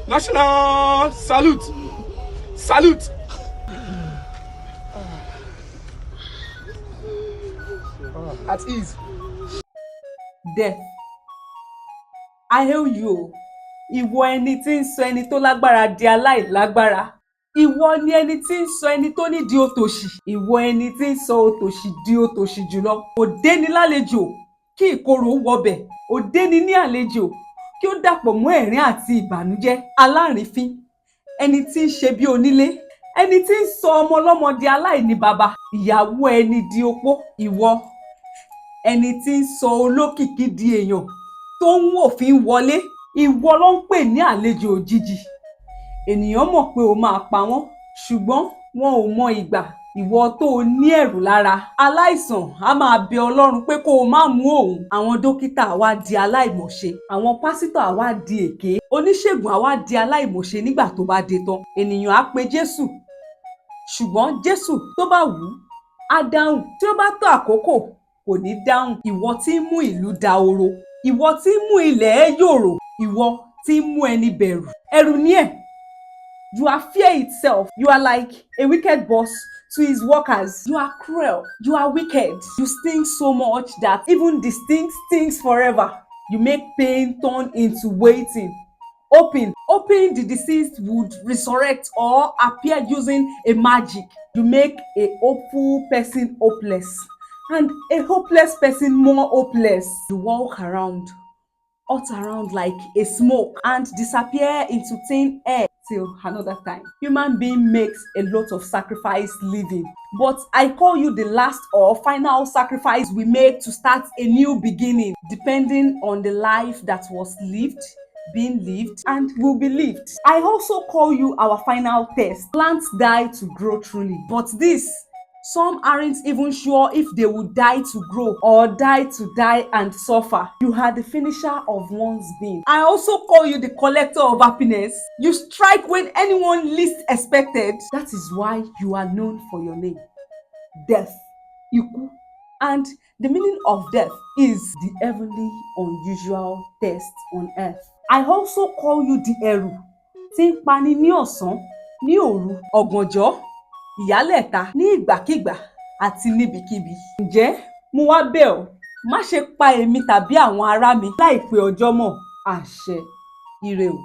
National salute. Salute. At ease. Death. I hail you. Ìwọ ẹni tí ń sọ ẹni tó lágbára di aláìlágbára. Ìwọ ni ẹni tí ń sọ ẹni tó ní di òtòṣì. Ìwọ ẹni tí ń sọ òtòṣì di òtòṣì jùlọ. Òde ni lálejò kí ìkorò wọbẹ̀. Òde ni ní àlejò kí ó dàpọ̀ mọ́ ẹ̀rín àti ìbànújẹ́. Alárìnfín. Ẹni tí ń ṣe bí onílé. Ẹni tí ń sọ ọmọ ọlọ́mọ di aláìní baba. Ìyàwó ẹni di opó. Ìwọ ẹni tí ń sọ olókìkí di èèyàn tó ń wòfin wọlé. Ìwọ ló ń pè ní àlejò òjijì. Ènìyàn mọ̀ pé o máa pa wọ́n, ṣùgbọ́n wọn ò mọ ìgbà. Ìwọ tó o ní ẹ̀rù lára. Aláìsàn á máa bẹ Ọlọ́run pé kó o má mú òun. Àwọn dókítà á wá di aláìmọ̀ṣe. Àwọn pásítọ̀ á wá di èké. Oníṣègùn á wá di aláìmọ̀ṣe nígbà tó bá dé tán. Ènìyàn á pe Jésù. Ṣùgbọ́n Jésù tó bá wù ú, á dáhùn. Tí ó bá tó àkókò, kò ní dáhùn. Ìwọ tí ń mú ìlú dahoro. Ìwọ tí ń mú ilẹ̀ yòrò. Ìwọ tí ń mú ẹni bẹ̀rù. Ẹ̀rù ni ẹ́. You are fear itself. You are like a wicked boss to his workers. You are cruel. You are wicked. You stink so much that even the stink stinks forever. You make pain turn into waiting. Hoping the deceased would resurrect or appear using a magic. You make a hopeful person hopeless and a hopeless person more hopeless. You walk around, hot around like a smoke and disappear into thin air till another time. Human being makes a lot of sacrifice living, but I call you the last or final sacrifice we make to start a new beginning, depending on the life that was lived, being lived, and will be lived. I also call you our final test. Plants die to grow truly, but this, some aren't even sure if they will die to grow or die to die and suffer. You are the finisher of one's being. I also call you the collector of happiness. You strike when anyone least expected. That is why you are known for your name. Death. Ikú. And the meaning of death is the heavenly unusual test on earth. I also call you the ẹ̀rù tí ń pani ní ọ̀sán, ní òru, ọ̀gànjọ́, ìyálẹ̀ta, ní ìgbàkígbà àti níbikíbi. Ǹjẹ́ mo wá bẹ̀ ọ́, má ṣe pa èmi tàbí àwọn ará mi láìpẹ́ ọjọ́ mọ́. Àṣẹ. Ire o.